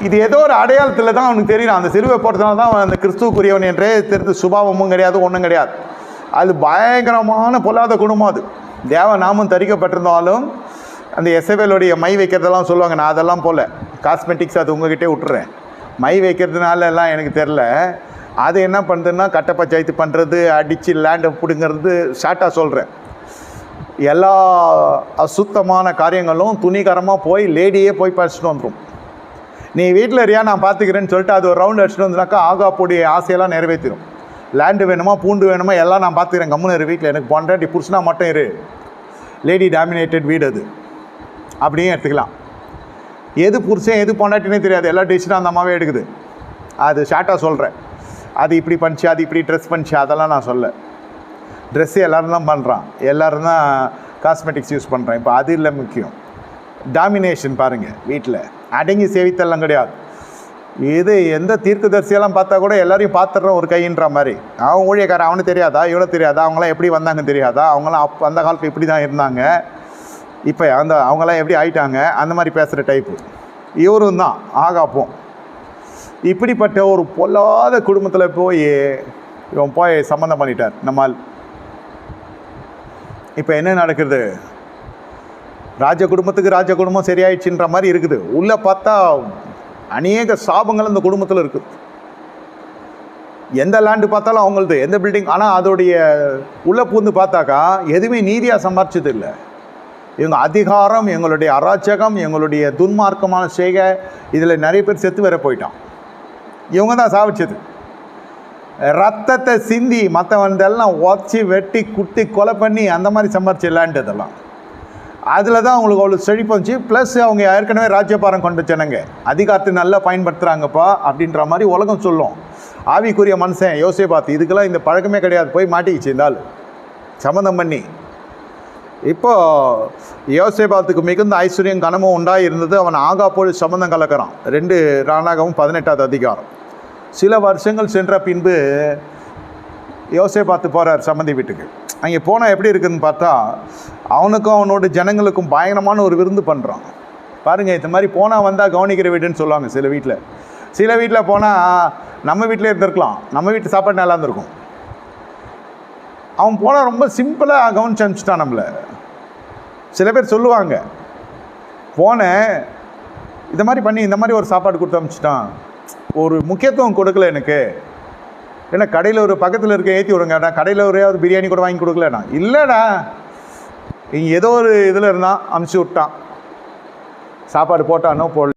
இது ஏதோ ஒரு அடையாளத்தில் தான் அவனுக்கு தெரியும். அந்த சிலுவை போட்டதுனால தான் அவன் அந்த கிறிஸ்துவுக்குரியவன் என்றே தெரிந்து சுபாவமும் கிடையாது, ஒன்றும் கிடையாது. அது பயங்கரமான பொல்லாத குடும்பம். அது தேவ நாமும் தரிக்கப்பட்டிருந்தாலும் அந்த எசபேலுடைய மை வைக்கிறதெல்லாம் சொல்லுவாங்க. நான் அதெல்லாம் போல காஸ்மெட்டிக்ஸ் அது உங்ககிட்டே விட்டுறேன். மை வைக்கிறதுனால எல்லாம் எனக்கு தெரில. அது என்ன பண்ணுறதுன்னா கட்டை பஞ்சாயத்து பண்ணுறது, அடித்து லேண்டை பிடுங்கிறது, ஷார்ட்டாக சொல்கிறேன். எல்லா அசுத்தமான காரியங்களும் துணிகரமாக போய் லேடியே போய் படிச்சுட்டு வந்துடும். நீ வீட்டில் இருக்கியா நான் பார்த்துக்கிறேன்னு சொல்லிட்டு அது ஒரு ரவுண்ட் அடிச்சுட்டு வந்துனாக்கா ஆகாப்புடைய ஆசையெல்லாம் நிறைவேற்றிடும். லேண்டு வேணுமா பூண்டு வேணுமா எல்லாம் நான் பார்த்துக்கிறேன், கம்முன்னு இரு வீட்டில், எனக்கு பொண்டாட்டி புருஷனா மட்டும் இரு. லேடி டாமினேட்டட் வீடு அது, அப்படியும் எடுத்துக்கலாம். எது புருஷன் எது பொண்டாட்டினே தெரியாது, எல்லா டிசிஷனும் அந்த அம்மாவே எடுக்குது. அது ஷார்ட்டாக சொல்கிறேன். அது இப்படி பண்ணிச்சு, அது இப்படி ட்ரெஸ் பண்ணிச்சு, அதெல்லாம் நான் சொல்ல. ட்ரெஸ்ஸு எல்லோரும் தான் பண்ணுறான், எல்லோரும் தான் காஸ்மெட்டிக்ஸ் யூஸ் பண்ணுறான். இப்போ அது இல்லை முக்கியம். டாமினேஷன் பாருங்கள், வீட்டில் அடங்கி சேவித்தெல்லாம் கிடையாது. இது எந்த தீர்க்கதரிசியெல்லாம் பார்த்தா கூட எல்லோரையும் பார்த்துடுறோம் ஒரு கைன்ற மாதிரி. அவன் ஊழியக்காரன், அவனுக்கு தெரியாதா, இவ்வளோ தெரியாதா, அவங்களாம் எப்படி வந்தாங்கன்னு தெரியாதா, அவங்களாம் அந்த காலத்தில் இப்படி தான் இருந்தாங்க, இப்போ அவங்களாம் எப்படி ஆயிட்டாங்க, அந்த மாதிரி பேசுகிற டைப்பு இவரும் தான் ஆகாப்போம். இப்படிப்பட்ட ஒரு பொல்லாத குடும்பத்தில் இவன் போய் சம்மந்தம் பண்ணிட்டார் நம்மால். இப்போ என்ன நடக்குது? ராஜ குடும்பத்துக்கு ராஜ குடும்பம் சரியாயிடுச்சுன்ற மாதிரி இருக்குது. உள்ளே பார்த்தா அநேக சாபங்கள் அந்த குடும்பத்தில் இருக்குது. எந்த லேண்டு பார்த்தாலும் அவங்களது, எந்த பில்டிங். ஆனால் அதோடைய உள்ளே பூந்து பார்த்தாக்கா எதுவுமே நீதியாக சம்பாரிச்சது இல்லை. இவங்க அதிகாரம், எங்களுடைய அராஜகம், எங்களுடைய துன்மார்க்கமான செய்கை, இதில் நிறைய பேர் செத்து வேற போயிட்டான். இவங்க தான் சாவிச்சது. ரத்தத்தை சிந்தி மற்றவந்தெல்லாம் உடச்சி வெட்டி குத்தி கொலை பண்ணி அந்த மாதிரி சம்பாரிச்சு லேண்ட் இதெல்லாம். அதில் தான் அவங்களுக்கு அவ்வளோ செழிப்பு வந்துச்சு. ப்ளஸ் அவங்க ஏற்கனவே ராஜ்யபாரம் கொண்டு வச்சனங்க, அதிகாரத்தை நல்லா பயன்படுத்துகிறாங்கப்பா அப்படின்ற மாதிரி உலகம் சொல்லும். ஆவிக்குரிய மனுஷன் யோசேபாத் இதுக்கெல்லாம் இந்த பழக்கமே கிடையாது, போய் மாட்டிக்கிச்சு இந்த ஆள் சம்மந்தம் பண்ணி. இப்போது யோசேபாத்துக்கு மிகுந்த ஐஸ்வர்யம் கனமும் உண்டாகி இருந்தது. அவன் ஆகாப்போடு சம்மந்தம் கலக்கிறான். 2 ராணாகவும் 18வது அதிகாரம். சில வருஷங்கள் சென்ற பின்பு யோசேபாத்து போகிறார் சம்மந்தி வீட்டுக்கு. அங்கே போனால் எப்படி இருக்குதுன்னு பார்த்தா அவனுக்கும் அவனோட ஜனங்களுக்கும் பயங்கரமான ஒரு விருந்து பண்ணுறான். பாருங்கள், இந்த மாதிரி போனால் வந்தால் கவனிக்கிற வீடுன்னு சொல்லுவாங்க சில வீட்டில். சில வீட்டில் போனால் நம்ம வீட்டிலே இருந்திருக்கலாம், நம்ம வீட்டு சாப்பாடு நல்லா இருந்திருக்கும். அவன் போனால் ரொம்ப சிம்பிளாக கவனிச்சு அனுப்பிச்சிட்டான் நம்மளை. சில பேர் சொல்லுவாங்க, போனேன் இந்த மாதிரி பண்ணி இந்த மாதிரி ஒரு சாப்பாடு கொடுத்து அனுப்பிச்சிட்டான், ஒரு முக்கியத்துவம் கொடுக்கல எனக்கு. ஏன்னா கடையில் ஒரு பக்கத்தில் இருக்க ஏற்றி விடுங்கடா, கடையில் ஒரேயாவது பிரியாணி கூட வாங்கி கொடுக்கலடா. இல்லைடா, இங்கே ஏதோ ஒரு இதில் இருந்தான், அனுப்பிச்சி விட்டான், சாப்பாடு போட்டானோ போடல.